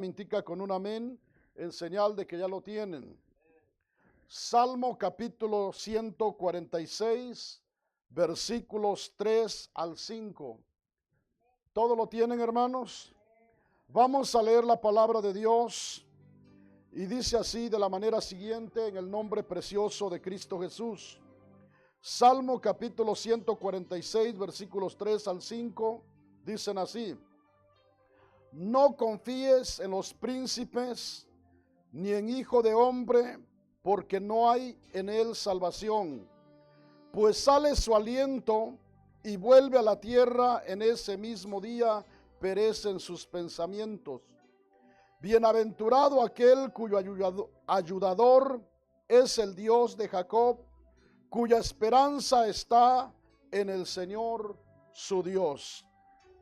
Mintica con un amén en señal de que ya lo tienen. Salmo capítulo 146, versículos 3 al 5. ¿Todo lo tienen, hermanos? Vamos a leer la palabra de Dios y dice así de la manera siguiente en el nombre precioso de Cristo Jesús. Salmo capítulo 146, versículos 3 al 5, dicen así: No confíes en los príncipes, ni en hijo de hombre, porque no hay en él salvación. Pues sale su aliento y vuelve a la tierra, en ese mismo día perecen sus pensamientos. Bienaventurado aquel cuyo ayudador es el Dios de Jacob, cuya esperanza está en el Señor su Dios.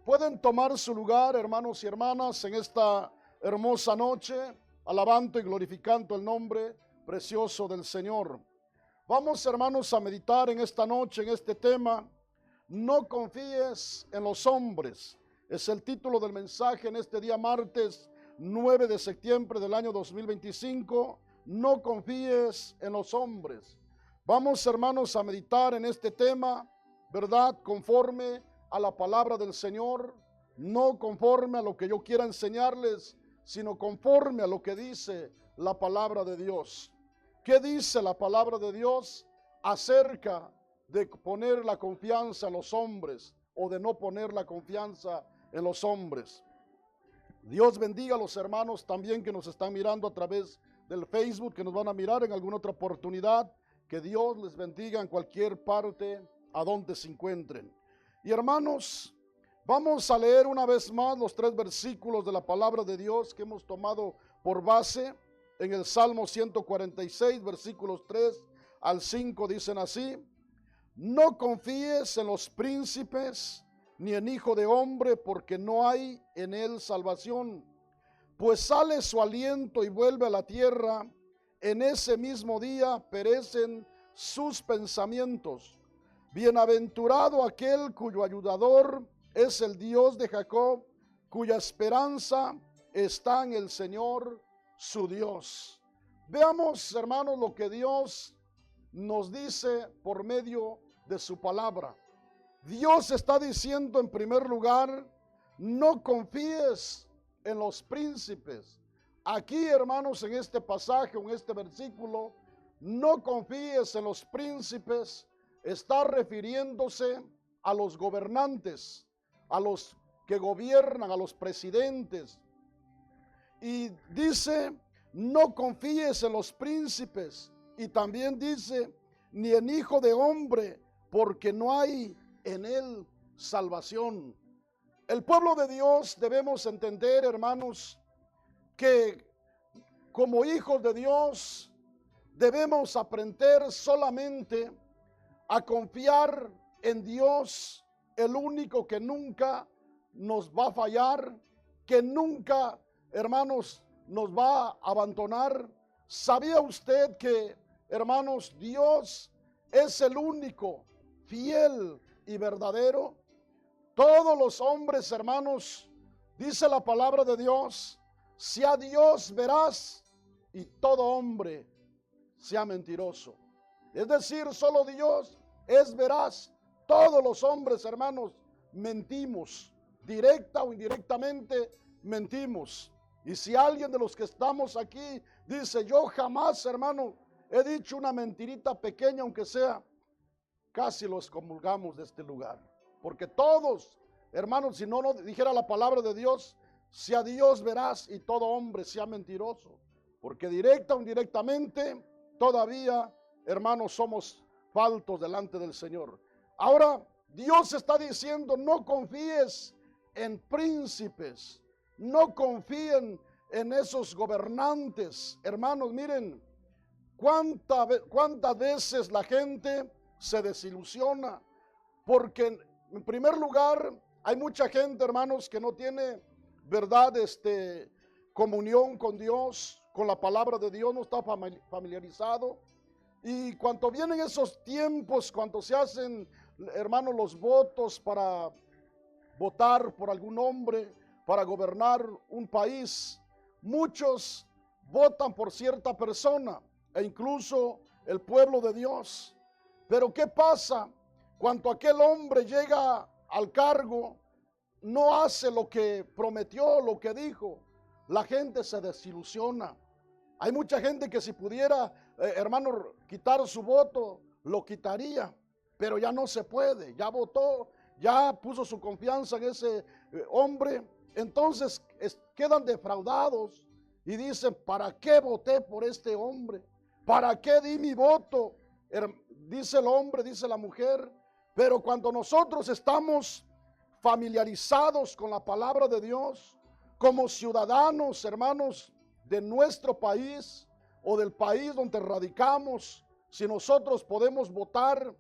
Pueden tomar su lugar, hermanos y hermanas, en esta hermosa noche, alabando y glorificando el nombre precioso del Señor. Vamos, hermanos, a meditar en esta noche, en este tema: no confíes en los hombres. Es el título del mensaje en este día martes 9 de septiembre del año 2025. No confíes en los hombres. Vamos, hermanos, a meditar en este tema, ¿verdad? Conforme a la palabra del Señor, no conforme a lo que yo quiera enseñarles, sino conforme a lo que dice la palabra de Dios. ¿Qué dice la palabra de Dios acerca de poner la confianza en los hombres o de no poner la confianza en los hombres? Dios bendiga a los hermanos también que nos están mirando a través del Facebook, que nos van a mirar en alguna otra oportunidad. Que Dios les bendiga en cualquier parte a donde se encuentren. Y hermanos, vamos a leer una vez más los 3 versículos de la palabra de Dios que hemos tomado por base en el Salmo 146, versículos 3 al 5, dicen así: No confíes en los príncipes, ni en hijo de hombre, porque no hay en él salvación. Pues sale su aliento y vuelve a la tierra, en ese mismo día perecen sus pensamientos. Bienaventurado aquel cuyo ayudador es el Dios de Jacob, cuya esperanza está en el Señor su Dios. Veamos, hermanos, lo que Dios nos dice por medio de su palabra. Dios está diciendo en primer lugar: no confíes en los príncipes. Aquí, hermanos, en este pasaje, en este versículo, no confíes en los príncipes, está refiriéndose a los gobernantes, a los que gobiernan, a los presidentes. Y dice: no confíes en los príncipes. Y también dice: ni en hijo de hombre, porque no hay en él salvación. El pueblo de Dios debemos entender, hermanos, que como hijos de Dios debemos aprender solamente a confiar en Dios, el único que nunca nos va a fallar, que nunca, hermanos, nos va a abandonar. ¿Sabía usted que, hermanos, Dios es el único fiel y verdadero? Todos los hombres, hermanos, dice la palabra de Dios, sea Dios veraz y todo hombre sea mentiroso. Es decir, solo Dios es veraz. Todos los hombres, hermanos, mentimos, directa o indirectamente mentimos. Y si alguien de los que estamos aquí dice: yo jamás, hermano, he dicho una mentirita pequeña, aunque sea, casi los excomulgamos de este lugar. Porque todos, hermanos, si no dijera la palabra de Dios, sea Dios veraz y todo hombre sea mentiroso. Porque directa o indirectamente, todavía, hermanos, somos faltos delante del Señor. Ahora, Dios está diciendo: no confíes en príncipes, no confíen en esos gobernantes. Hermanos, miren, cuántas veces la gente se desilusiona, porque en primer lugar hay mucha gente, hermanos, que no tiene, verdad, comunión con Dios, con la palabra de Dios, no está familiarizado. Y cuando vienen esos tiempos, cuando se hacen, hermanos, los votos para votar por algún hombre, para gobernar un país, muchos votan por cierta persona e incluso el pueblo de Dios. Pero ¿qué pasa cuando aquel hombre llega al cargo, no hace lo que prometió, lo que dijo? La gente se desilusiona. Hay mucha gente que si pudiera, hermano, quitar su voto, lo quitaría, pero ya no se puede. Ya votó, ya puso su confianza en ese hombre. Entonces quedan defraudados y dicen, ¿para qué voté por este hombre? ¿Para qué di mi voto? Dice el hombre, dice la mujer. Pero cuando nosotros estamos familiarizados con la palabra de Dios, como ciudadanos, hermanos, de nuestro país o del país donde radicamos, si nosotros podemos votar,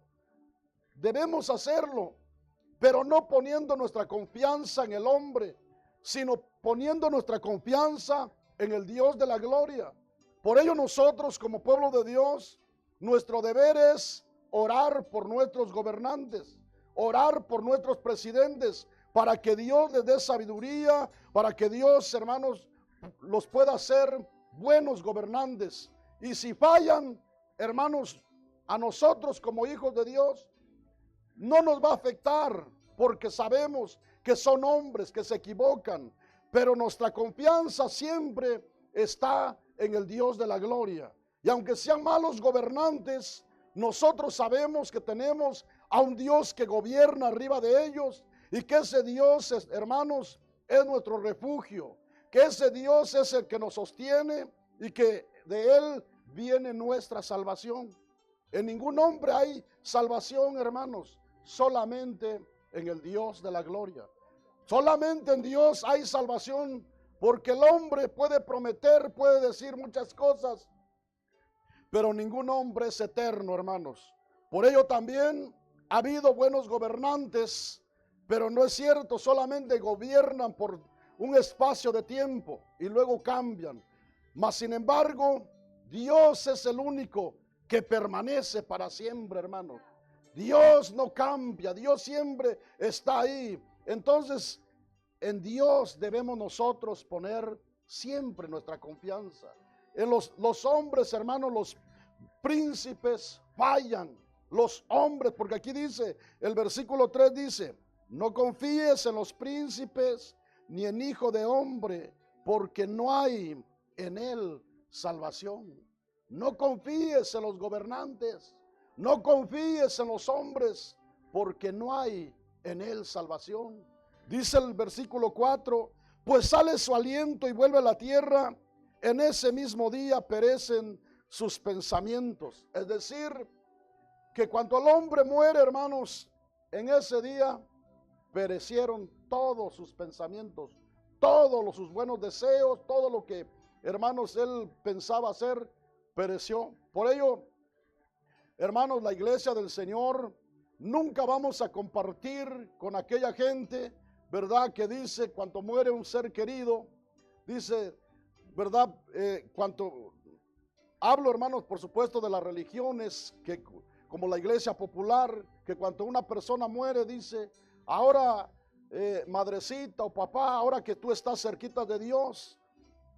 debemos hacerlo, pero no poniendo nuestra confianza en el hombre, sino poniendo nuestra confianza en el Dios de la gloria. Por ello nosotros como pueblo de Dios, nuestro deber es orar por nuestros gobernantes, orar por nuestros presidentes, para que Dios les dé sabiduría, para que Dios, hermanos, los pueda hacer buenos gobernantes. Y si fallan, hermanos, a nosotros como hijos de Dios, no nos va a afectar, porque sabemos que son hombres que se equivocan, pero nuestra confianza siempre está en el Dios de la gloria. Y aunque sean malos gobernantes, nosotros sabemos que tenemos a un Dios que gobierna arriba de ellos, y que ese Dios, hermanos, es nuestro refugio, que ese Dios es el que nos sostiene y que de Él viene nuestra salvación. En ningún hombre hay salvación, hermanos, solamente en el Dios de la gloria. Solamente en Dios hay salvación, porque el hombre puede prometer, puede decir muchas cosas, pero ningún hombre es eterno, hermanos. Por ello también ha habido buenos gobernantes, pero no es cierto, solamente gobiernan por un espacio de tiempo y luego cambian. Mas sin embargo, Dios es el único que permanece para siempre, hermanos. Dios no cambia, Dios siempre está ahí. Entonces, en Dios debemos nosotros poner siempre nuestra confianza. En los hombres, hermanos, los príncipes fallan. Los hombres, porque aquí dice, el versículo 3 dice, no confíes en los príncipes ni en hijo de hombre, porque no hay en él salvación. No confíes en los gobernantes, no confíes en los hombres, porque no hay en él salvación. Dice el versículo 4, pues sale su aliento y vuelve a la tierra, en ese mismo día perecen sus pensamientos. Es decir, que cuando el hombre muere, hermanos, en ese día perecieron todos sus pensamientos, todos sus buenos deseos, todo lo que, hermanos, él pensaba hacer, pereció. Por ello, hermanos, la iglesia del Señor, nunca vamos a compartir con aquella gente, ¿verdad? Que dice, cuando muere un ser querido, dice, ¿verdad? Cuando hablo, hermanos, por supuesto, de las religiones, que como la iglesia popular, que cuando una persona muere, dice, ahora, madrecita o papá, ahora que tú estás cerquita de Dios,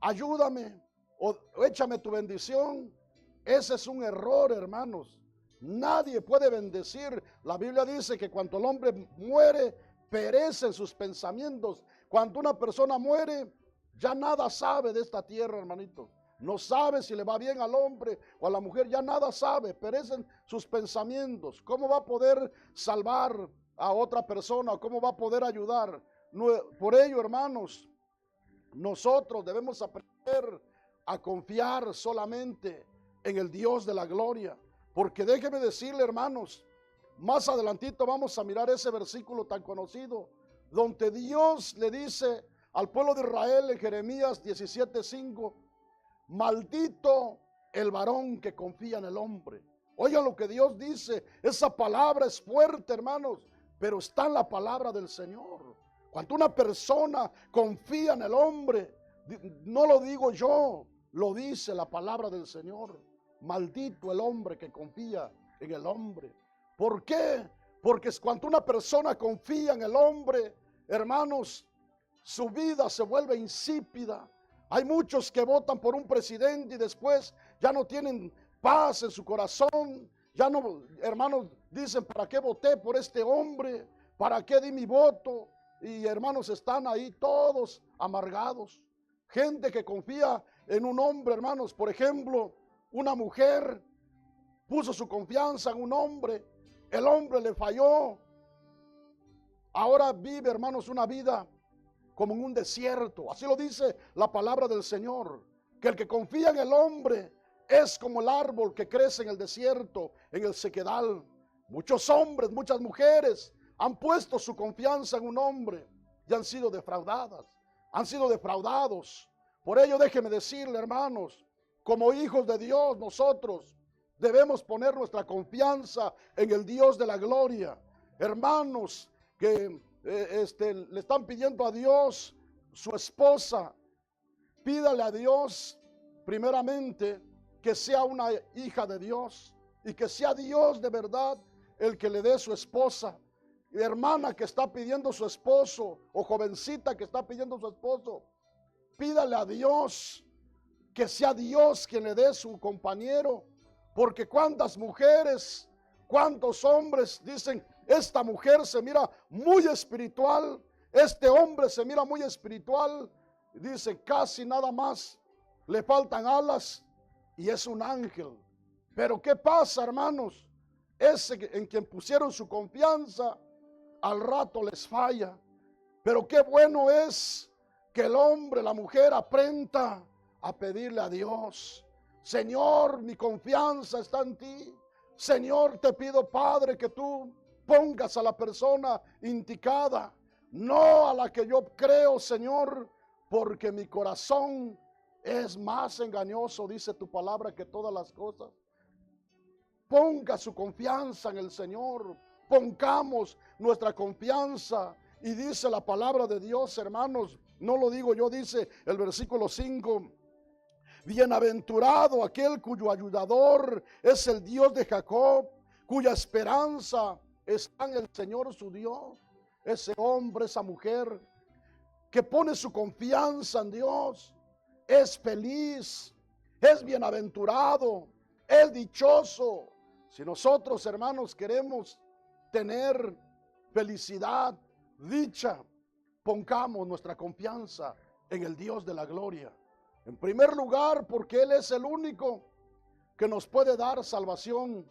ayúdame o échame tu bendición. Ese es un error, hermanos. Nadie puede bendecir. La Biblia dice que cuando el hombre muere, perecen sus pensamientos. Cuando una persona muere, ya nada sabe de esta tierra, hermanito. No sabe si le va bien al hombre o a la mujer, ya nada sabe, perecen sus pensamientos. ¿Cómo va a poder salvar a otra persona? ¿Cómo va a poder ayudar? Por ello, hermanos, nosotros debemos aprender a confiar solamente en el Dios de la gloria. Porque déjeme decirle, hermanos, más adelantito vamos a mirar ese versículo tan conocido, donde Dios le dice al pueblo de Israel en Jeremías 17:5, maldito el varón que confía en el hombre. Oigan lo que Dios dice, esa palabra es fuerte, hermanos, pero está en la palabra del Señor. Cuando una persona confía en el hombre, no lo digo yo, lo dice la palabra del Señor. Maldito el hombre que confía en el hombre. ¿Por qué? Porque cuando una persona confía en el hombre, hermanos, su vida se vuelve insípida. Hay muchos que votan por un presidente y después ya no tienen paz en su corazón. Ya no, hermanos, dicen, ¿para qué voté por este hombre? ¿Para qué di mi voto? Y hermanos, están ahí todos amargados. Gente que confía en un hombre, hermanos. Por ejemplo, una mujer puso su confianza en un hombre. El hombre le falló. Ahora vive, hermanos, una vida como en un desierto. Así lo dice la palabra del Señor, que el que confía en el hombre es como el árbol que crece en el desierto, en el sequedal. Muchos hombres, muchas mujeres han puesto su confianza en un hombre y han sido defraudadas, han sido defraudados. Por ello, déjeme decirle, hermanos, como hijos de Dios, nosotros debemos poner nuestra confianza en el Dios de la gloria. Hermanos que le están pidiendo a Dios su esposa, pídale a Dios primeramente que sea una hija de Dios y que sea Dios de verdad el que le dé su esposa. Hermana que está pidiendo su esposo o jovencita que está pidiendo su esposo, pídale a Dios que sea Dios quien le dé su compañero, porque cuántas mujeres, cuántos hombres dicen, esta mujer se mira muy espiritual, este hombre se mira muy espiritual, dicen casi nada más, le faltan alas y es un ángel. Pero ¿qué pasa, hermanos? Ese en quien pusieron su confianza, al rato les falla. Pero qué bueno es que el hombre, la mujer aprenda a pedirle a Dios, Señor, mi confianza está en ti. Señor, te pido, Padre, que tú pongas a la persona indicada, no a la que yo creo, Señor, porque mi corazón es más engañoso, dice tu palabra, que todas las cosas. Ponga su confianza en el Señor, pongamos nuestra confianza. Y dice la palabra de Dios, hermanos, no lo digo yo, dice el versículo 5, bienaventurado aquel cuyo ayudador es el Dios de Jacob, cuya esperanza está en el Señor su Dios. Ese hombre, esa mujer que pone su confianza en Dios, es feliz, es bienaventurado, es dichoso. Si nosotros, hermanos, queremos tener felicidad, dicha, pongamos nuestra confianza en el Dios de la gloria. En primer lugar, porque Él es el único que nos puede dar salvación,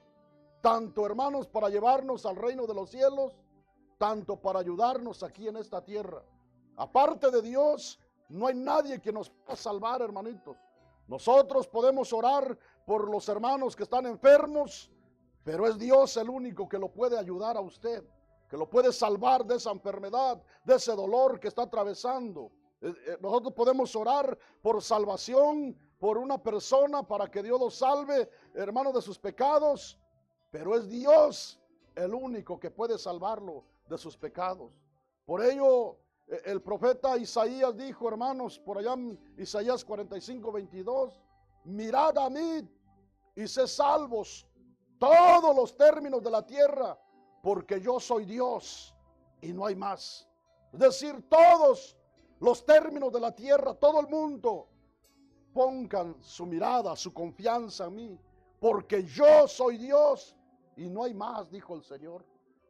tanto, hermanos, para llevarnos al reino de los cielos, tanto para ayudarnos aquí en esta tierra. Aparte de Dios, no hay nadie que nos pueda salvar, hermanitos. Nosotros podemos orar por los hermanos que están enfermos, pero es Dios el único que lo puede ayudar a usted, que lo puede salvar de esa enfermedad, de ese dolor que está atravesando. Nosotros podemos orar por salvación, por una persona para que Dios lo salve, hermano, de sus pecados, pero es Dios el único que puede salvarlo de sus pecados. Por ello, el profeta Isaías dijo, hermanos, por allá en Isaías 45:22, mirad a mí y sé salvos todos los términos de la tierra, porque yo soy Dios y no hay más. Es decir, todos los términos de la tierra, todo el mundo, pongan su mirada, su confianza en mí, porque yo soy Dios y no hay más, dijo el Señor.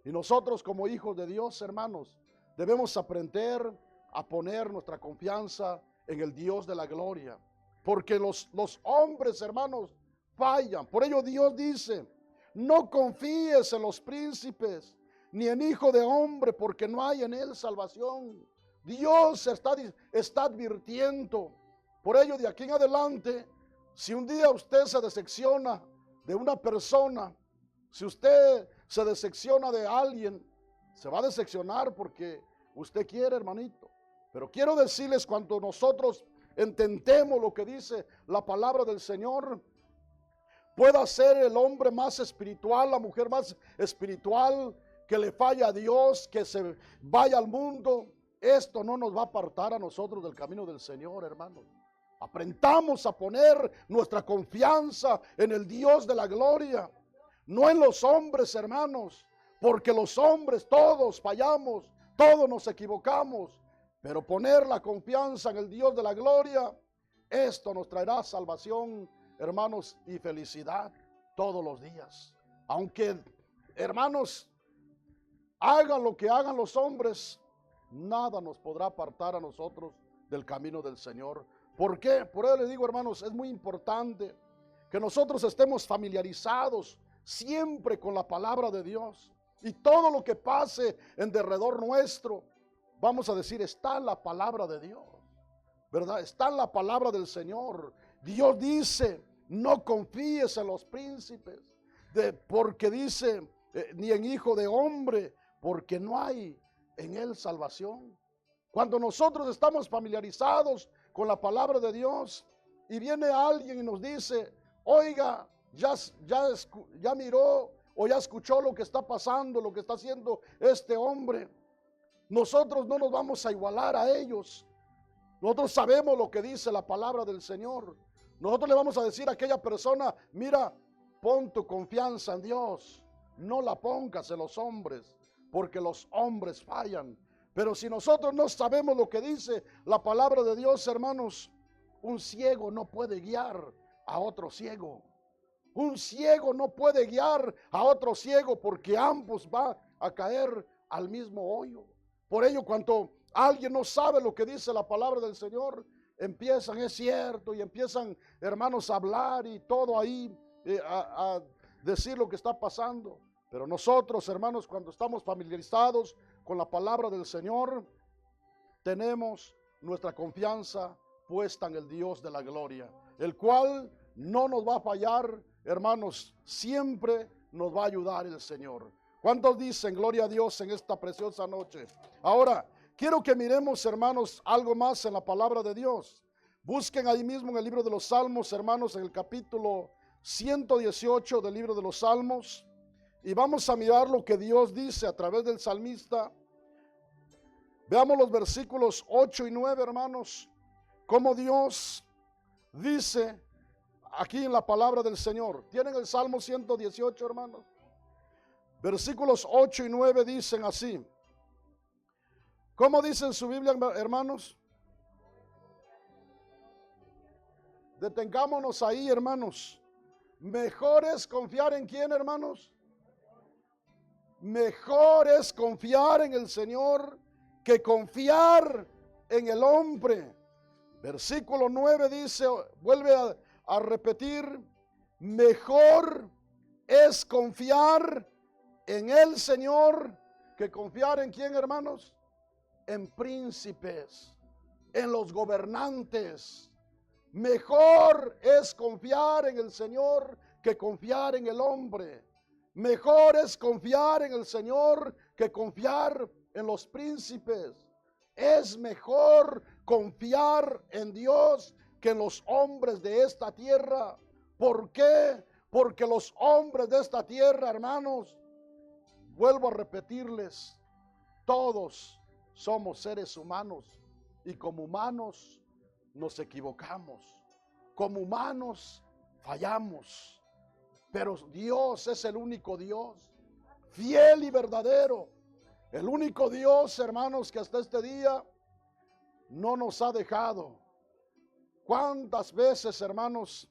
Y nosotros como hijos de Dios, hermanos, debemos aprender a poner nuestra confianza en el Dios de la gloria, porque los hombres, hermanos, fallan. Por ello Dios dice, no confíes en los príncipes, ni en hijo de hombre, porque no hay en él salvación. Dios está advirtiendo. Por ello, de aquí en adelante, si un día usted se decepciona de una persona, si usted se decepciona de alguien, se va a decepcionar porque usted quiere, hermanito. Pero quiero decirles, cuando nosotros entendemos lo que dice la palabra del Señor, pueda ser el hombre más espiritual, la mujer más espiritual, que le falla a Dios, que se vaya al mundo, esto no nos va a apartar a nosotros del camino del Señor, hermanos. Aprendamos a poner nuestra confianza en el Dios de la gloria, no en los hombres, hermanos, porque los hombres todos fallamos, todos nos equivocamos, pero poner la confianza en el Dios de la gloria Esto nos traerá salvación, hermanos, y felicidad todos los días. Aunque, hermanos, hagan lo que hagan los hombres, nada nos podrá apartar a nosotros del camino del Señor. ¿Por qué? Por eso les digo, hermanos, es muy importante que nosotros estemos familiarizados siempre con la palabra de Dios. Y todo lo que pase en derredor nuestro, vamos a decir, está en la palabra de Dios, ¿verdad? Está en la palabra del Señor. Dios dice, no confíes en los príncipes, porque dice, ni en hijo de hombre, porque no hay en él salvación. Cuando nosotros estamos familiarizados con la palabra de Dios y viene alguien y nos dice, oiga, ya miró o ya escuchó lo que está pasando, lo que está haciendo este hombre, nosotros no nos vamos a igualar a ellos. Nosotros sabemos lo que dice la palabra del Señor. Nosotros le vamos a decir a aquella persona, mira, pon tu confianza en Dios, no la pongas en los hombres, porque los hombres fallan. Pero si nosotros no sabemos lo que dice la palabra de Dios, hermanos, un ciego no puede guiar a otro ciego. Un ciego no puede guiar a otro ciego, porque ambos van a caer al mismo hoyo. Por ello, cuando alguien no sabe lo que dice la palabra del Señor, empiezan, es cierto, y empiezan, hermanos, a hablar y todo ahí, a decir lo que está pasando. Pero nosotros, hermanos, cuando estamos familiarizados con la palabra del Señor, tenemos nuestra confianza puesta en el Dios de la gloria, el cual no nos va a fallar, hermanos, siempre nos va a ayudar el Señor. ¿Cuántos dicen gloria a Dios en esta preciosa noche? Ahora, quiero que miremos, hermanos, algo más en la palabra de Dios. Busquen ahí mismo en el libro de los Salmos, hermanos, en el capítulo 118 del libro de los Salmos. Y vamos a mirar lo que Dios dice a través del salmista. Veamos los versículos 8 y 9, hermanos, cómo Dios dice aquí en la palabra del Señor. ¿Tienen el Salmo 118, hermanos? Versículos 8 y 9 dicen así. ¿Cómo dice en su Biblia, hermanos? Detengámonos ahí, hermanos. Mejor es confiar en quién, hermanos. Mejor es confiar en el Señor que confiar en el hombre. Versículo 9 dice, vuelve a repetir, mejor es confiar en el Señor que confiar en quién, hermanos, en príncipes, en los gobernantes. Mejor es confiar en el Señor que confiar en el hombre. Mejor es confiar en el Señor que confiar en los príncipes. Es mejor confiar en Dios que en los hombres de esta tierra. ¿Por qué? Porque los hombres de esta tierra, hermanos, vuelvo a repetirles, todos somos seres humanos y como humanos nos equivocamos. Como humanos fallamos. Pero Dios es el único Dios, fiel y verdadero. El único Dios, hermanos, que hasta este día no nos ha dejado. ¿Cuántas veces, hermanos,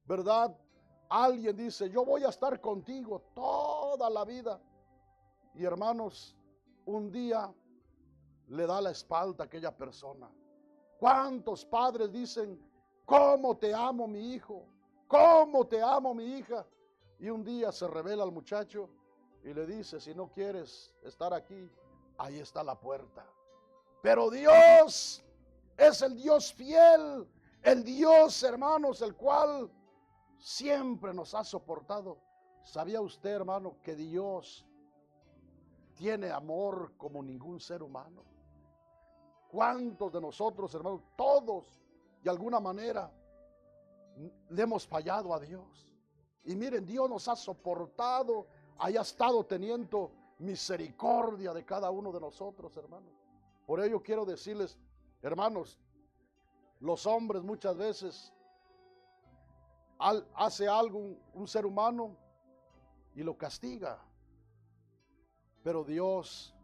verdad? Alguien dice, yo voy a estar contigo toda la vida. Y hermanos, un día le da la espalda a aquella persona. ¿Cuántos padres dicen, cómo te amo mi hijo? ¿Cómo te amo mi hija? Y un día se revela al muchacho y le dice, si no quieres estar aquí, ahí está la puerta. Pero Dios es el Dios fiel, el Dios, hermanos, el cual siempre nos ha soportado. ¿Sabía usted, hermano, que Dios tiene amor como ningún ser humano? ¿Cuántos de nosotros, hermanos, todos, de alguna manera, le hemos fallado a Dios? Y miren, Dios nos ha soportado, haya estado teniendo misericordia de cada uno de nosotros, hermanos. Por ello quiero decirles, hermanos, los hombres muchas veces hace algo un ser humano y lo castiga. Pero Dios,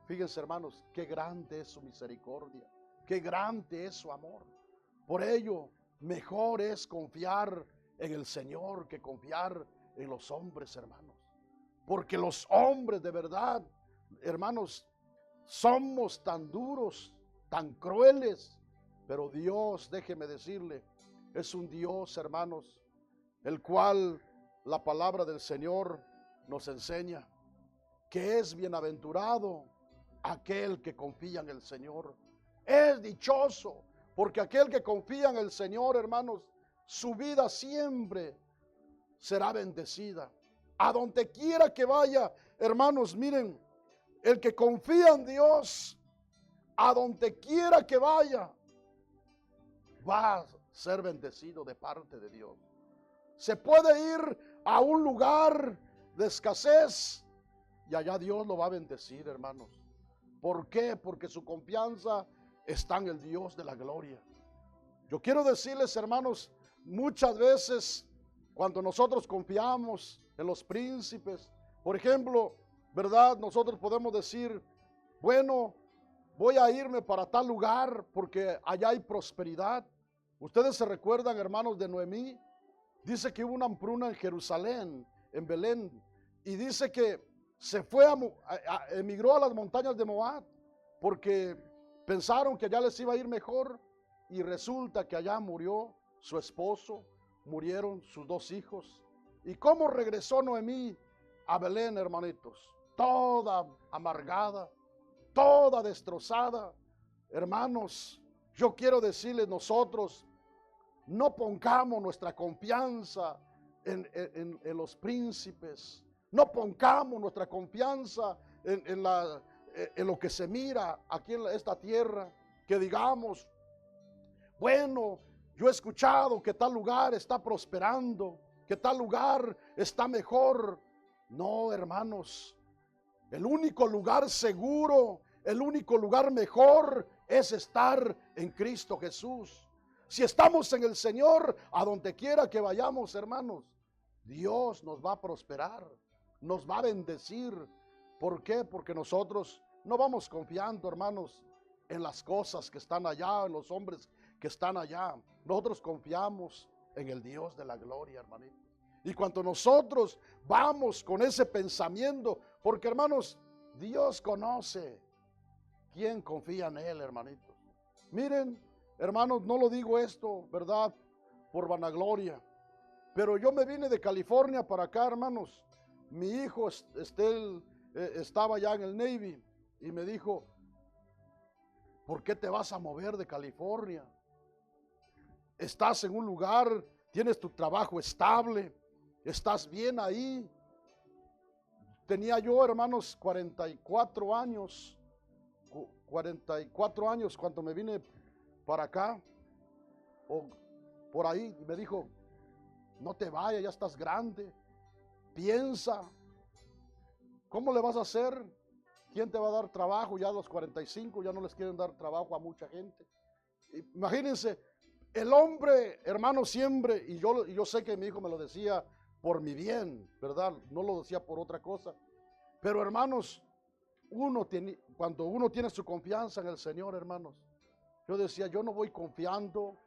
fíjense, hermanos, qué grande es su misericordia, qué grande es su amor. Por ello, Mejor es confiar en el Señor que confiar en los hombres, hermanos. Porque los hombres de verdad, hermanos, somos tan duros, tan crueles. Pero Dios, déjeme decirle, es un Dios, hermanos, el cual la palabra del Señor nos enseña que es bienaventurado aquel que confía en el Señor. Es dichoso, porque aquel que confía en el Señor, hermanos, su vida siempre será bendecida. A donde quiera que vaya, hermanos, miren, el que confía en Dios, a donde quiera que vaya, va a ser bendecido de parte de Dios. Se puede ir a un lugar de escasez y allá Dios lo va a bendecir, hermanos. ¿Por qué? Porque su confianza está en el Dios de la gloria. Yo quiero decirles, hermanos, muchas veces cuando nosotros confiamos en los príncipes, por ejemplo, ¿verdad? Nosotros podemos decir, bueno, voy a irme para tal lugar porque allá hay prosperidad. Ustedes se recuerdan, hermanos, de Noemí. Dice que hubo una hambruna en Jerusalén, en Belén, y dice que se fue emigró a las montañas de Moab porque pensaron que allá les iba a ir mejor, y resulta que allá murió su esposo, murieron sus 2 hijos. ¿Y cómo regresó Noemí a Belén, hermanitos? Toda amargada, toda destrozada. Hermanos, yo quiero decirles, nosotros no pongamos nuestra confianza en los príncipes. No pongamos nuestra confianza en lo que se mira aquí en esta tierra. Que digamos, bueno, yo he escuchado que tal lugar está prosperando, que tal lugar está mejor. No, hermanos, el único lugar seguro, el único lugar mejor es estar en Cristo Jesús. Si estamos en el Señor, a donde quiera que vayamos, hermanos, Dios nos va a prosperar, nos va a bendecir. ¿Por qué? Porque nosotros no vamos confiando, hermanos, en las cosas que están allá, en los hombres que están allá. Nosotros confiamos en el Dios de la gloria, hermanito. Y cuando nosotros vamos con ese pensamiento, porque, hermanos, Dios conoce quién confía en Él, hermanitos. Miren, hermanos, no lo digo esto, ¿verdad?, por vanagloria, pero yo me vine de California para acá, hermanos. Mi hijo estaba ya en el Navy y me dijo, ¿por qué te vas a mover de California? Estás en un lugar, tienes tu trabajo estable, estás bien ahí. Tenía yo, hermanos, 44 años cuando me vine para acá, o por ahí. Me dijo, no te vayas, ya estás grande, piensa, ¿cómo le vas a hacer? ¿Quién te va a dar trabajo? Ya a los 45 ya no les quieren dar trabajo a mucha gente. Imagínense, el hombre, hermano, siempre, y yo sé que mi hijo me lo decía por mi bien, ¿verdad? No lo decía por otra cosa. Pero, hermanos, cuando uno tiene su confianza en el Señor, hermanos, yo decía, yo no voy confiando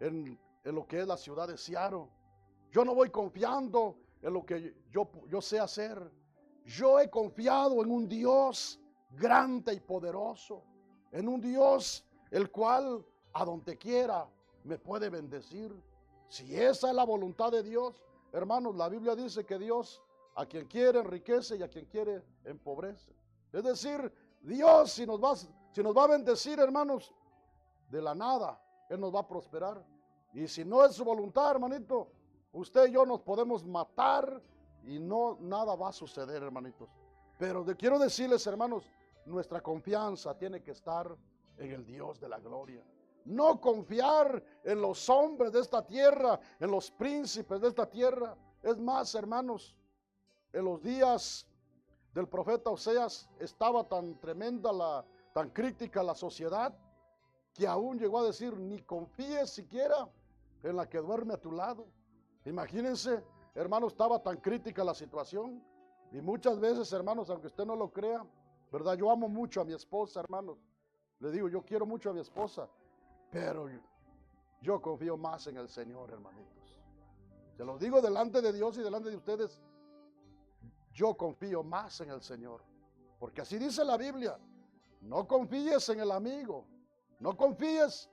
en lo que es la ciudad de Seattle. Yo no voy confiando en lo que yo sé hacer. Yo he confiado en un Dios grande y poderoso, en un Dios el cual a donde quiera me puede bendecir. Si esa es la voluntad de Dios, hermanos, la Biblia dice que Dios a quien quiere enriquece y a quien quiere empobrece. Es decir, Dios si nos va a bendecir, hermanos, de la nada, Él nos va a prosperar. Y si no es su voluntad, hermanito, usted y yo nos podemos matar y nada va a suceder, hermanitos. Pero quiero decirles, hermanos, nuestra confianza tiene que estar en el Dios de la gloria. No confiar en los hombres de esta tierra, en los príncipes de esta tierra. Es más, hermanos, en los días del profeta Oseas estaba tan tremenda, tan crítica la sociedad, que aún llegó a decir, ni confíes siquiera en la que duerme a tu lado. Imagínense, hermanos, estaba tan crítica la situación. Y muchas veces, hermanos, aunque usted no lo crea, ¿verdad? Yo amo mucho a mi esposa, hermanos. Le digo, yo quiero mucho a mi esposa, pero Yo confío más en el Señor, hermanitos. Se los digo delante de Dios y delante de ustedes. Yo confío más en el Señor. Porque así dice la Biblia. No confíes en el amigo. No confíes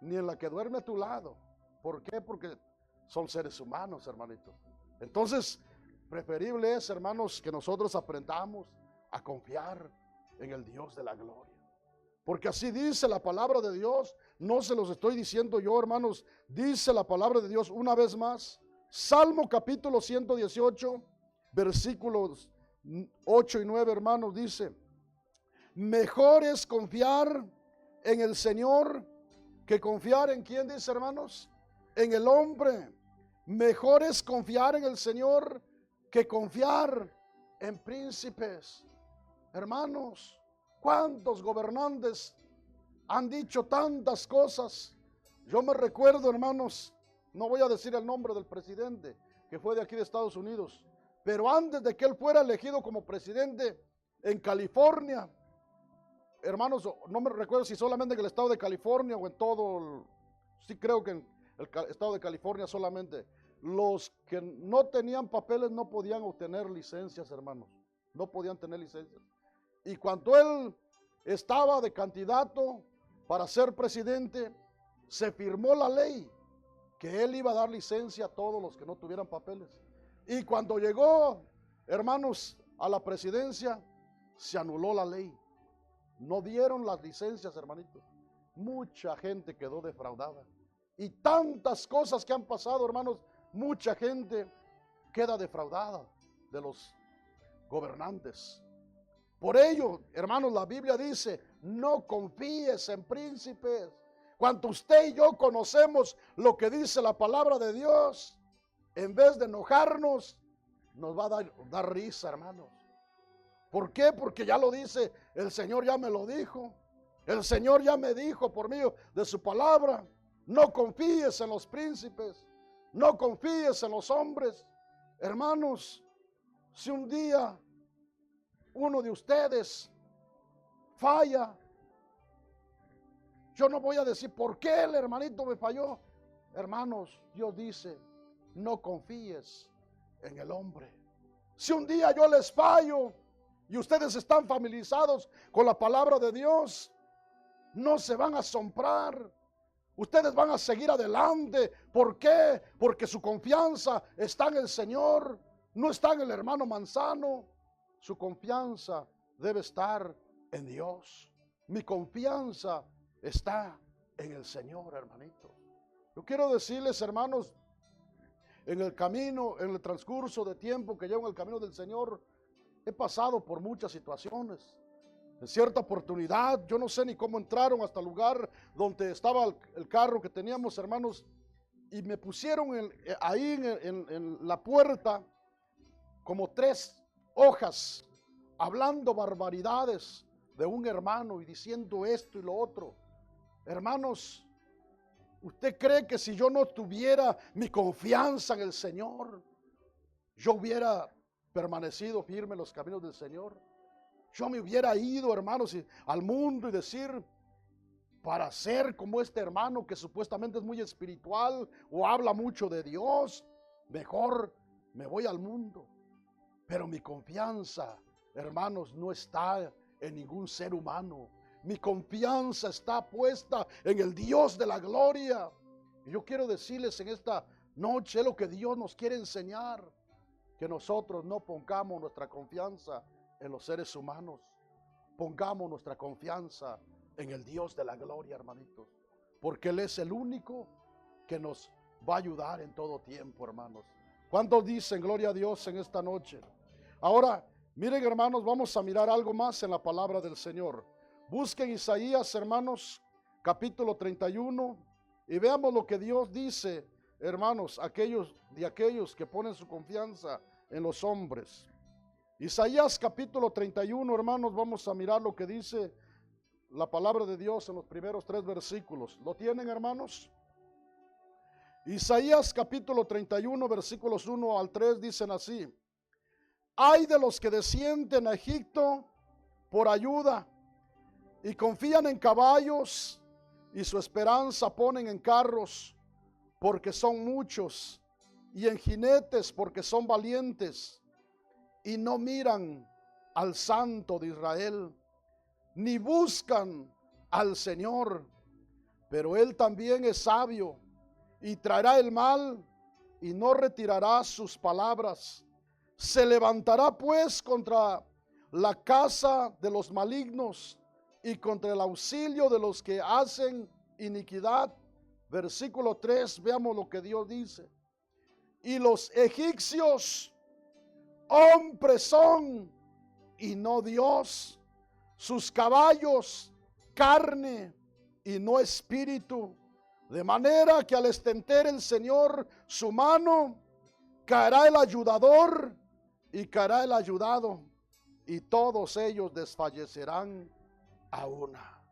ni en la que duerme a tu lado. ¿Por qué? Porque son seres humanos, hermanitos. Entonces, preferible es, hermanos, que nosotros aprendamos a confiar en el Dios de la gloria. Porque así dice la palabra de Dios. No se los estoy diciendo yo, hermanos. Dice la palabra de Dios una vez más. Salmo capítulo 118, versículos 8 y 9, hermanos, dice: mejor es confiar en el Señor que confiar en ¿quién dice, hermanos? En el hombre. Mejor es confiar en el Señor que confiar en príncipes. Hermanos, ¿cuántos gobernantes han dicho tantas cosas? Yo me recuerdo, hermanos, no voy a decir el nombre del presidente que fue de aquí de Estados Unidos, pero antes de que él fuera elegido como presidente en California, hermanos, no me recuerdo si solamente en el estado de California o en todo, sí creo que en el estado de California solamente, los que no tenían papeles no podían obtener licencias, hermanos, no podían tener licencias. Y cuando él estaba de candidato para ser presidente, se firmó la ley que él iba a dar licencia a todos los que no tuvieran papeles. Y cuando llegó, hermanos, a la presidencia, se anuló la ley. No dieron las licencias, hermanitos. Mucha gente quedó defraudada. Y tantas cosas que han pasado, hermanos, mucha gente queda defraudada de los gobernantes. Por ello, hermanos, la Biblia dice: no confíes en príncipes. Cuando usted y yo conocemos lo que dice la palabra de Dios, en vez de enojarnos, nos va a dar risa, hermanos. ¿Por qué? Porque ya lo dice, el Señor ya me lo dijo. El Señor ya me dijo por medio de su palabra: no confíes en los príncipes, no confíes en los hombres. Hermanos, si un día uno de ustedes falla, yo no voy a decir por qué el hermanito me falló. Hermanos, Dios dice: no confíes en el hombre. Si un día yo les fallo y ustedes están familiarizados con la palabra de Dios, no se van a asombrar. Ustedes van a seguir adelante. ¿Por qué? Porque su confianza está en el Señor, no está en el hermano Manzano. Su confianza debe estar en Dios. Mi confianza está en el Señor, hermanitos. Yo quiero decirles, hermanos, en el camino, en el transcurso de tiempo que llevo en el camino del Señor, he pasado por muchas situaciones. En cierta oportunidad, yo no sé ni cómo entraron hasta el lugar donde estaba el carro que teníamos, hermanos, y me pusieron ahí en la puerta como 3 hojas, hablando barbaridades de un hermano y diciendo esto y lo otro. Hermanos, ¿usted cree que si yo no tuviera mi confianza en el Señor, yo hubiera permanecido firme en los caminos del Señor? Yo me hubiera ido, hermanos, al mundo y decir, para ser como este hermano que supuestamente es muy espiritual o habla mucho de Dios, mejor me voy al mundo. Pero mi confianza, hermanos, no está en ningún ser humano. Mi confianza está puesta en el Dios de la gloria. Y yo quiero decirles en esta noche lo que Dios nos quiere enseñar: que nosotros no pongamos nuestra confianza en los seres humanos. Pongamos nuestra confianza en el Dios de la gloria, hermanitos. Porque Él es el único que nos va a ayudar en todo tiempo, hermanos. ¿Cuántos dicen gloria a Dios en esta noche? Ahora, miren, hermanos, vamos a mirar algo más en la palabra del Señor. Busquen Isaías, hermanos, capítulo 31, y veamos lo que Dios dice, hermanos, aquellos que ponen su confianza en los hombres. Isaías capítulo 31, hermanos, vamos a mirar lo que dice la palabra de Dios en los primeros 3 versículos. ¿Lo tienen, hermanos? Isaías capítulo 31, versículos 1 al 3 dicen así: ay de los que descienden a Egipto por ayuda y confían en caballos y su esperanza ponen en carros, porque son muchos, y en jinetes, porque son valientes, y no miran al Santo de Israel, ni buscan al Señor. Pero Él también es sabio, y traerá el mal, y no retirará sus palabras. Se levantará pues contra la casa de los malignos, y contra el auxilio de los que hacen iniquidad. Versículo 3, veamos lo que Dios dice. Y los egipcios hombres son, y no Dios, sus caballos carne, y no espíritu, de manera que al extender el Señor su mano, caerá el ayudador y caerá el ayudado, y todos ellos desfallecerán a una.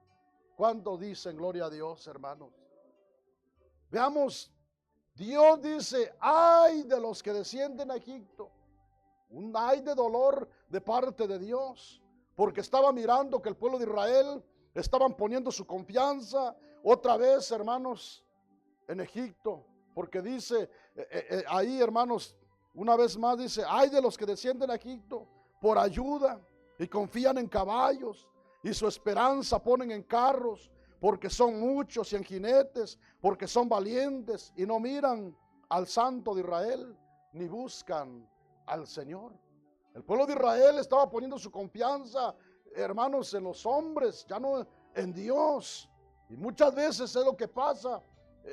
¿Cuántos dicen gloria a Dios, hermanos? Veamos, Dios dice, ay de los que descienden a Egipto. Un ay de dolor de parte de Dios, porque estaba mirando que el pueblo de Israel estaban poniendo su confianza otra vez, hermanos, en Egipto. Porque dice ahí, hermanos, una vez más dice, ay de los que descienden a Egipto por ayuda y confían en caballos, y su esperanza ponen en carros, porque son muchos, y en jinetes, porque son valientes, y no miran al Santo de Israel, ni buscan al Señor. El pueblo de Israel estaba poniendo su confianza, hermanos, en los hombres, ya no en Dios. Y muchas veces es lo que pasa,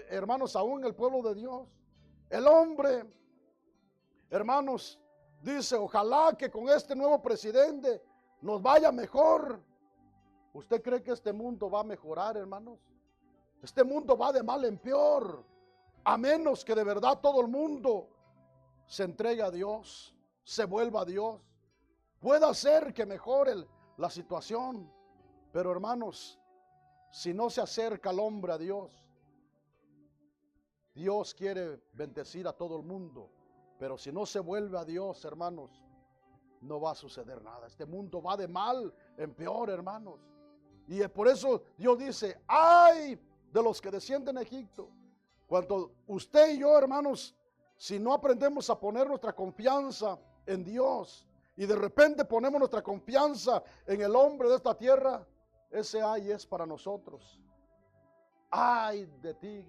hermanos, aún en el pueblo de Dios. El hombre, hermanos, dice, ojalá que con este nuevo presidente nos vaya mejor. ¿Usted cree que este mundo va a mejorar, hermanos? Este mundo va de mal en peor, a menos que de verdad todo el mundo se entregue a Dios, se vuelva a Dios. Puede ser que mejore la situación, pero hermanos, si no se acerca el hombre a Dios, Dios quiere bendecir a todo el mundo, pero si no se vuelve a Dios, hermanos, no va a suceder nada. Este mundo va de mal en peor, hermanos. Y es por eso Dios dice, ay de los que descienden a Egipto. Cuando usted y yo, hermanos, si no aprendemos a poner nuestra confianza en Dios y de repente ponemos nuestra confianza en el hombre de esta tierra, ese ay es para nosotros. Ay de ti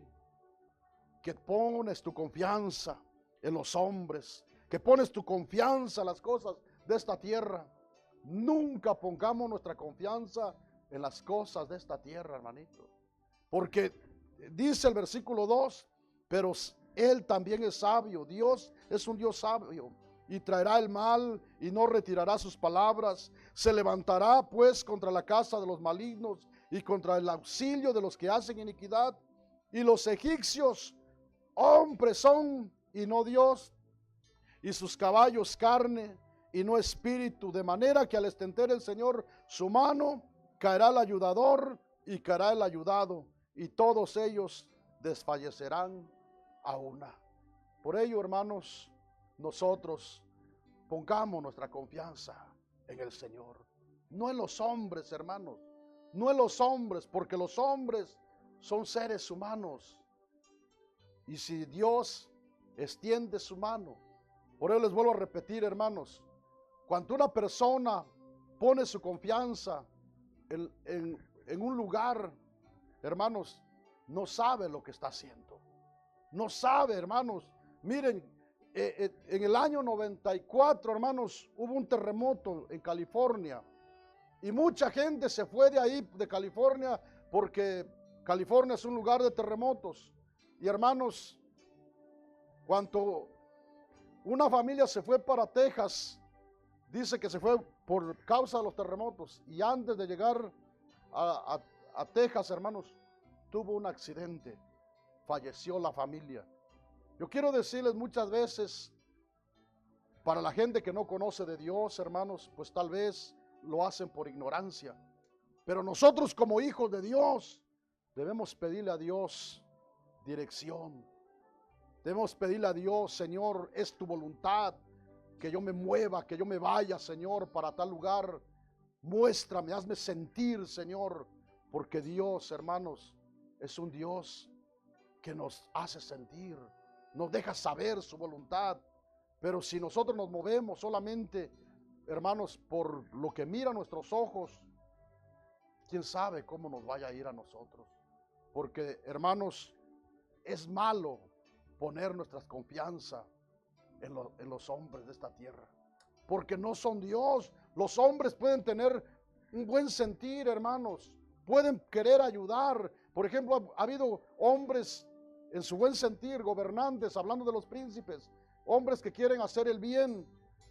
que pones tu confianza en los hombres, que pones tu confianza en las cosas de esta tierra. Nunca pongamos nuestra confianza en las cosas de esta tierra, hermanito. Porque dice el versículo 2, pero Él también es sabio. Dios es un Dios sabio, y traerá el mal y no retirará sus palabras. Se levantará pues contra la casa de los malignos y contra el auxilio de los que hacen iniquidad. Y los egipcios hombres son, y no Dios, y sus caballos carne y no espíritu, de manera que al extender el Señor su mano, caerá el ayudador y caerá el ayudado, y todos ellos desfallecerán a una. Por ello, hermanos, nosotros pongamos nuestra confianza en el Señor, no en los hombres, hermanos, no en los hombres, porque los hombres son seres humanos. Y si Dios extiende su mano, por eso les vuelvo a repetir, hermanos, cuando una persona pone su confianza en un lugar, hermanos, no sabe lo que está haciendo. No sabe, hermanos. Miren, en el año 94, hermanos, hubo un terremoto en California. Y mucha gente se fue de ahí, de California, porque California es un lugar de terremotos. Y hermanos, cuando una familia se fue para Texas, dice que se fue por causa de los terremotos. Y antes de llegar a Texas, hermanos, tuvo un accidente. Falleció la familia. Yo quiero decirles muchas veces, para la gente que no conoce de Dios, hermanos, pues tal vez lo hacen por ignorancia. Pero nosotros como hijos de Dios debemos pedirle a Dios dirección. Debemos pedirle a Dios, Señor, es tu voluntad que yo me mueva, que yo me vaya, Señor, para tal lugar. Muéstrame, hazme sentir, Señor, porque Dios, hermanos, es un Dios que nos hace sentir, nos deja saber su voluntad. Pero si nosotros nos movemos solamente, hermanos, por lo que miran nuestros ojos, quién sabe cómo nos vaya a ir a nosotros. Porque, hermanos, es malo poner nuestra confianza en los hombres de esta tierra, porque no son Dios. Los hombres pueden tener un buen sentir, hermanos, pueden querer ayudar. Por ejemplo, ha habido hombres en su buen sentir, gobernantes, hablando de los príncipes, hombres que quieren hacer el bien,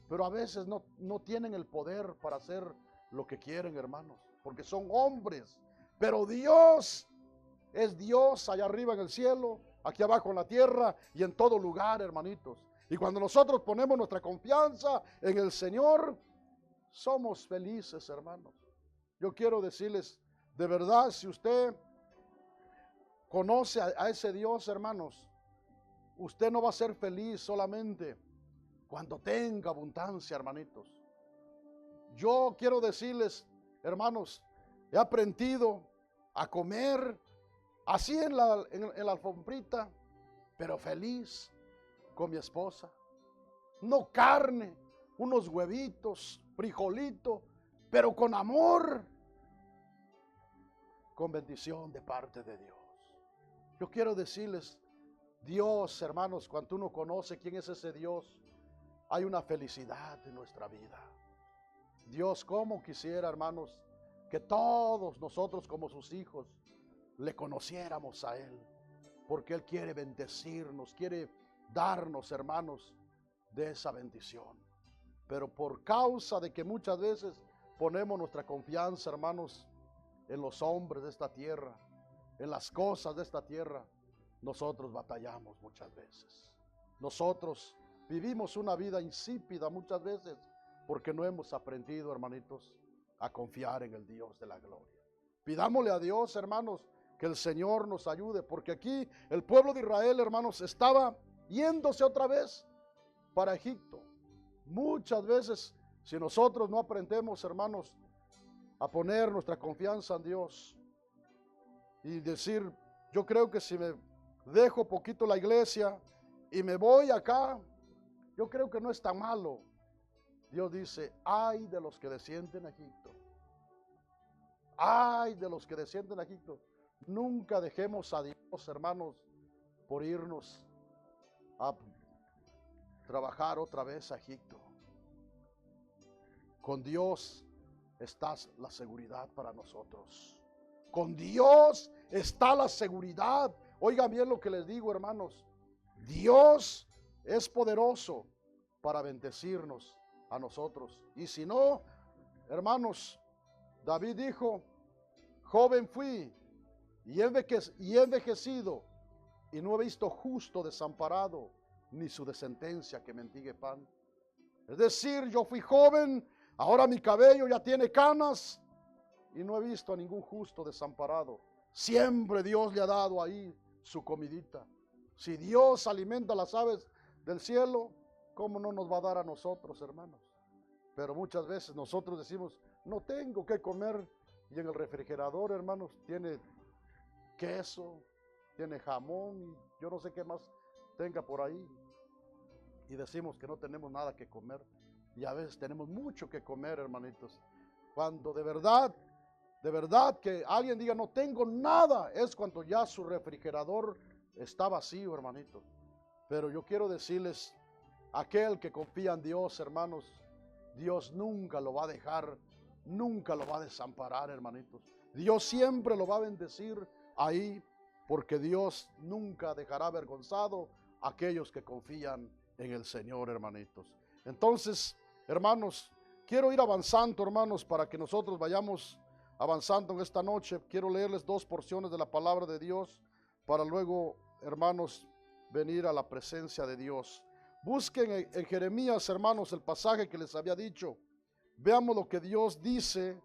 pero a veces no tienen el poder para hacer lo que quieren, hermanos, porque son hombres. Pero Dios es Dios allá arriba en el cielo, aquí abajo en la tierra y en todo lugar, hermanitos. Y cuando nosotros ponemos nuestra confianza en el Señor, somos felices, hermanos. Yo quiero decirles, de verdad, si usted conoce a ese Dios, hermanos, usted no va a ser feliz solamente cuando tenga abundancia, hermanitos. Yo quiero decirles, hermanos, he aprendido a comer así en la alfombrita, pero feliz con mi esposa. No carne, unos huevitos, frijolito, pero con amor, con bendición de parte de Dios. Yo quiero decirles, Dios, hermanos, cuando uno conoce quién es ese Dios, hay una felicidad en nuestra vida. Dios, como quisiera, hermanos, que todos nosotros como sus hijos le conociéramos a Él, porque Él quiere bendecirnos, quiere darnos, hermanos, de esa bendición. Pero por causa de que muchas veces ponemos nuestra confianza, hermanos, en los hombres de esta tierra, en las cosas de esta tierra, nosotros batallamos muchas veces. Nosotros vivimos una vida insípida muchas veces porque no hemos aprendido, hermanitos, a confiar en el Dios de la gloria. Pidámosle a Dios, hermanos, que el Señor nos ayude, porque aquí el pueblo de Israel, hermanos, estaba yéndose otra vez para Egipto. Muchas veces, si nosotros no aprendemos, hermanos, a poner nuestra confianza en Dios y decir, yo creo que si me dejo poquito la iglesia y me voy acá, yo creo que no es tan malo. Dios dice, ay de los que descienden a Egipto. Ay de los que descienden a Egipto. Nunca dejemos a Dios, hermanos, por irnos a trabajar otra vez a Egipto. Con Dios está la seguridad para nosotros. Con Dios está la seguridad. Oigan bien lo que les digo, hermanos. Dios es poderoso para bendecirnos a nosotros. Y si no, hermanos, David dijo, joven fui y he envejecido y no he visto justo desamparado, ni su descendencia que mendigue pan. Es decir, yo fui joven, ahora mi cabello ya tiene canas y no he visto a ningún justo desamparado. Siempre Dios le ha dado ahí su comidita. Si Dios alimenta a las aves del cielo, ¿cómo no nos va a dar a nosotros, hermanos? Pero muchas veces nosotros decimos, no tengo que comer, y en el refrigerador, hermanos, tiene queso, tiene jamón y yo no sé qué más tenga por ahí. Y decimos que no tenemos nada que comer. Y a veces tenemos mucho que comer, hermanitos. Cuando de verdad que alguien diga no tengo nada, es cuando ya su refrigerador está vacío, hermanitos. Pero yo quiero decirles, aquel que confía en Dios, hermanos, Dios nunca lo va a dejar, nunca lo va a desamparar, hermanitos. Dios siempre lo va a bendecir ahí, porque Dios nunca dejará avergonzado a aquellos que confían en el Señor, hermanitos. Entonces, hermanos, quiero ir avanzando, hermanos, para que nosotros vayamos avanzando en esta noche. Quiero leerles 2 porciones de la palabra de Dios para luego, hermanos, venir a la presencia de Dios. Busquen en Jeremías, hermanos, el pasaje que les había dicho. Veamos lo que Dios dice,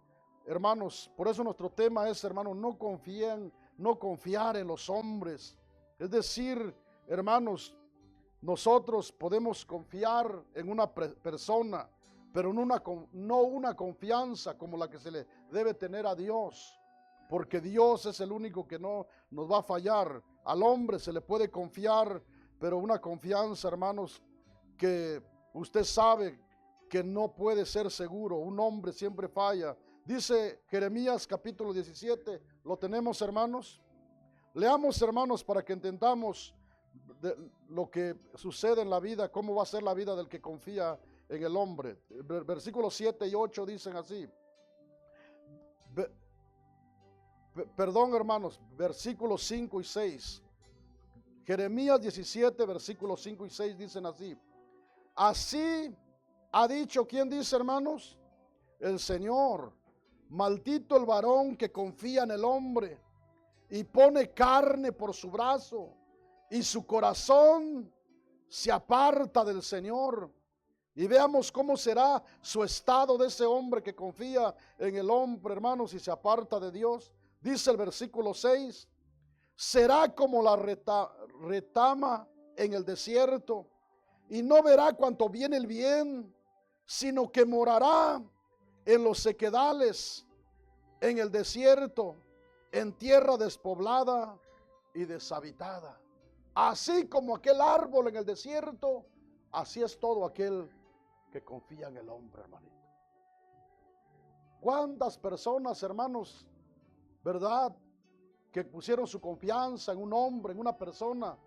hermanos. Por eso nuestro tema es, hermanos, no confiar en los hombres. Es decir, hermanos, nosotros podemos confiar en una persona, pero no una confianza como la que se le debe tener a Dios. porque Dios es el único que no nos va a fallar. Al hombre se le puede confiar, pero una confianza, hermanos, que usted sabe que no puede ser seguro. Un hombre siempre falla. Dice Jeremías capítulo 17, ¿lo tenemos, hermanos? Leamos, hermanos, para que entendamos lo que sucede en la vida, cómo va a ser la vida del que confía en el hombre. Versículos 7 y 8 dicen así. Perdón, hermanos, versículos 5 y 6. Jeremías 17, versículos 5 y 6 dicen así. Así ha dicho, ¿quién dice, hermanos? El Señor. Maldito el varón que confía en el hombre y pone carne por su brazo, y su corazón se aparta del Señor. Y veamos cómo será su estado de ese hombre que confía en el hombre, hermanos, y se aparta de Dios. Dice el versículo 6, será como la retama en el desierto, y no verá cuanto viene el bien, sino que morará en los sequedales, en el desierto, en tierra despoblada y deshabitada. Así como aquel árbol en el desierto, así es todo aquel que confía en el hombre, hermanito. ¿Cuántas personas, hermanos, verdad, que pusieron su confianza en un hombre, en una persona?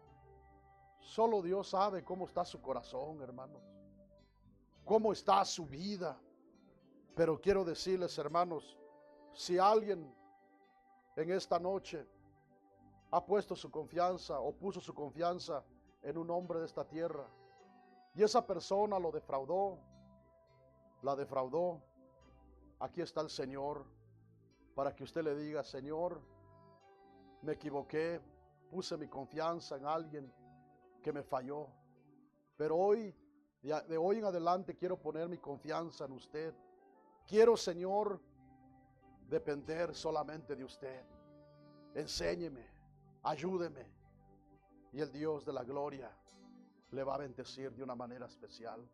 Solo Dios sabe cómo está su corazón, hermanos, cómo está su vida. Pero quiero decirles, hermanos, si alguien en esta noche ha puesto su confianza o puso su confianza en un hombre de esta tierra, y esa persona lo defraudó, la defraudó, aquí está el Señor para que usted le diga: Señor, me equivoqué, puse mi confianza en alguien que me falló, pero hoy, de hoy en adelante, quiero poner mi confianza en usted. Quiero, Señor, depender solamente de usted. Enséñeme, ayúdeme, y el Dios de la gloria le va a bendecir de una manera especial.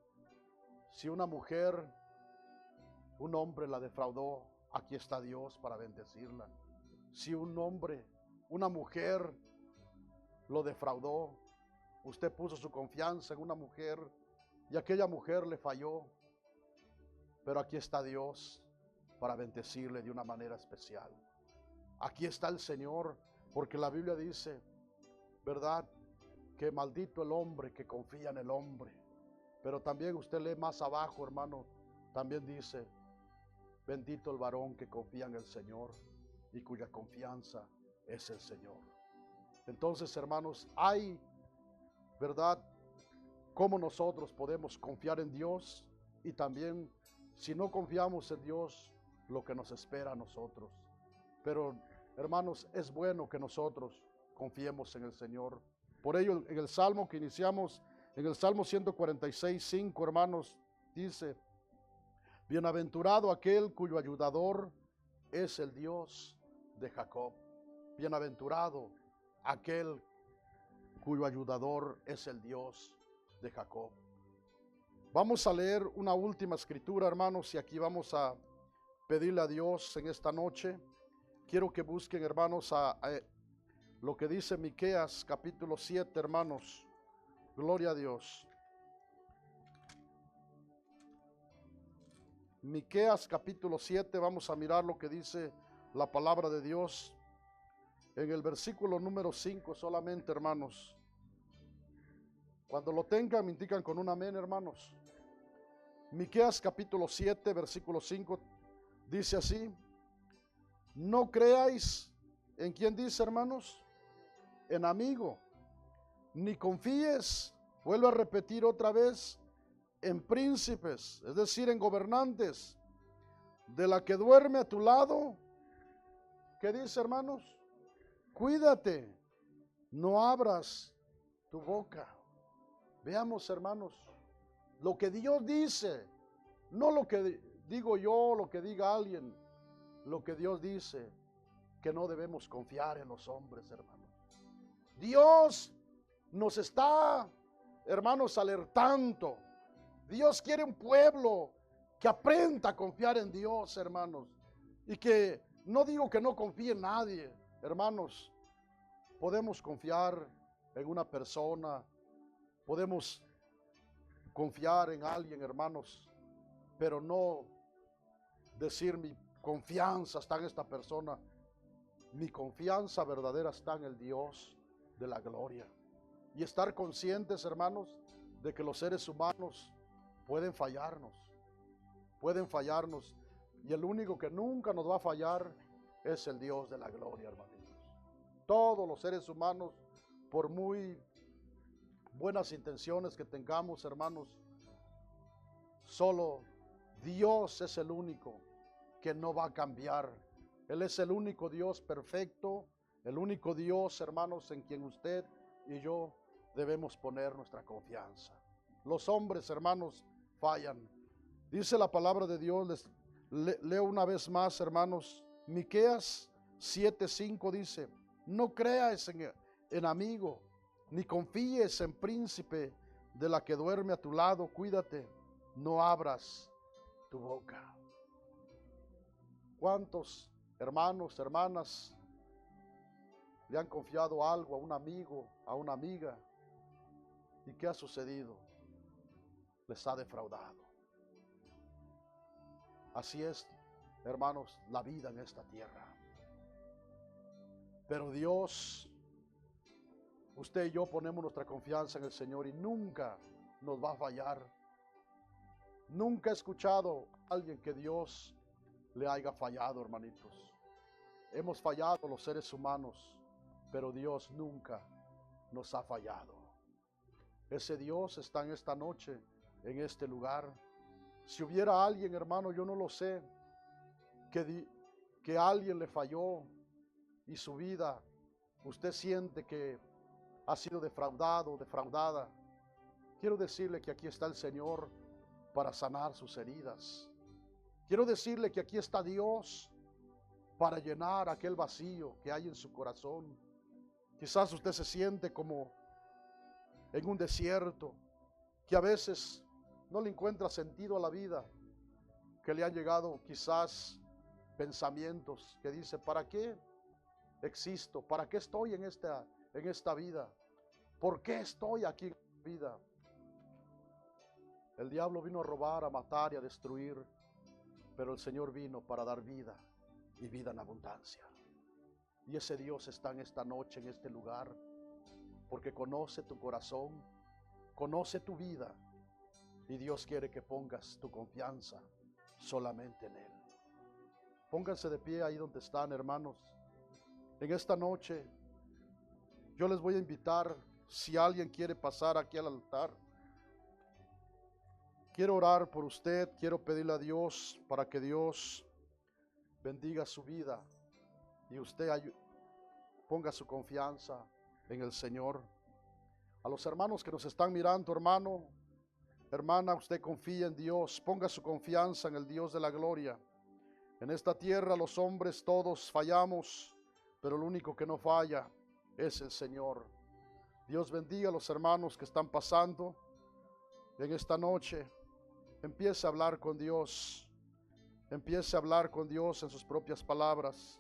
Si una mujer, un hombre la defraudó, aquí está Dios para bendecirla. Si un hombre, una mujer lo defraudó, usted puso su confianza en una mujer y aquella mujer le falló, pero aquí está Dios para bendecirle de una manera especial. Aquí está el Señor, porque la Biblia dice, ¿verdad?, que maldito el hombre que confía en el hombre. Pero también usted lee más abajo, hermano, también dice, bendito el varón que confía en el Señor y cuya confianza es el Señor. Entonces, hermanos, hay, ¿verdad?, cómo nosotros podemos confiar en Dios, y también, si no confiamos en Dios, lo que nos espera a nosotros. Pero, hermanos, es bueno que nosotros confiemos en el Señor. Por ello, en el Salmo que iniciamos, en el Salmo 146, 5, hermanos, dice, bienaventurado aquel cuyo ayudador es el Dios de Jacob. Bienaventurado aquel cuyo ayudador es el Dios de Jacob. Vamos a leer una última escritura, hermanos, y aquí vamos a pedirle a Dios en esta noche. Quiero que busquen, hermanos, a lo que dice Miqueas capítulo 7, hermanos. Gloria a Dios. Miqueas capítulo 7, vamos a mirar lo que dice la palabra de Dios. En el versículo número 5 solamente, hermanos. Cuando lo tengan, me indican con un amén, hermanos. Miqueas capítulo 7, versículo 5, dice así: no creáis en quien dice, hermanos, en amigo, ni confíes, vuelvo a repetir otra vez, en príncipes, es decir, en gobernantes, de la que duerme a tu lado. ¿Qué dice, hermanos? Cuídate, no abras tu boca. Veamos, hermanos, lo que Dios dice, no lo que digo yo, lo que diga alguien, lo que Dios dice, que no debemos confiar en los hombres, hermanos. Dios nos está, hermanos, alertando. Dios quiere un pueblo que aprenda a confiar en Dios, hermanos, y que No digo que no confíe en nadie, hermanos. Podemos confiar en una persona, podemos confiar en alguien, hermanos, pero no decir mi confianza está en esta persona. Mi confianza verdadera está en el Dios de la gloria. Y estar conscientes, hermanos, de que los seres humanos pueden fallarnos. Y el único que nunca nos va a fallar es el Dios de la gloria, hermanitos. Todos los seres humanos, por muy buenas intenciones que tengamos, hermanos, solo Dios es el único que no va a cambiar. Él es el único Dios perfecto, el único Dios, hermanos, en quien usted y yo debemos poner nuestra confianza. Los hombres, hermanos, fallan. Dice la palabra de Dios, leo una vez más, hermanos, Miqueas 7:5 dice: no creas en amigo, ni confíes en príncipe de la que duerme a tu lado, cuídate, no abras tu boca. ¿Cuántos hermanos, hermanas le han confiado algo a un amigo, a una amiga? ¿Y qué ha sucedido? Les ha defraudado. Así es, hermanos, la vida en esta tierra. Pero Dios, usted y yo ponemos nuestra confianza en el Señor y nunca nos va a fallar. Nunca he escuchado a alguien que Dios le haya fallado, hermanitos. Hemos fallado los seres humanos, pero Dios nunca nos ha fallado. Ese Dios está en esta noche, en este lugar. Si hubiera alguien, hermano, yo no lo sé, que alguien le falló y su vida, usted siente que ha sido defraudado, defraudada, quiero decirle que aquí está el Señor para sanar sus heridas. Quiero decirle que aquí está Dios para llenar aquel vacío que hay en su corazón. Quizás usted se siente como en un desierto, que a veces no le encuentra sentido a la vida, que le han llegado quizás pensamientos que dice: ¿para qué existo? ¿Para qué estoy en esta vida? ¿Por qué estoy aquí en esta vida? El diablo vino a robar, a matar y a destruir, pero el Señor vino para dar vida y vida en abundancia. Y ese Dios está en esta noche, en este lugar, porque conoce tu corazón, conoce tu vida, y Dios quiere que pongas tu confianza solamente en Él. Pónganse de pie ahí donde están, hermanos. En esta noche yo les voy a invitar, si alguien quiere pasar aquí al altar, quiero orar por usted, quiero pedirle a Dios para que Dios bendiga su vida y usted ponga su confianza en el Señor. A los hermanos que nos están mirando, hermano, hermana, usted confía en Dios, ponga su confianza en el Dios de la gloria. En esta tierra los hombres todos fallamos, pero el único que no falla es el Señor. Dios bendiga a los hermanos que están pasando en esta noche. Empiece a hablar con Dios. Empiece a hablar con Dios en sus propias palabras.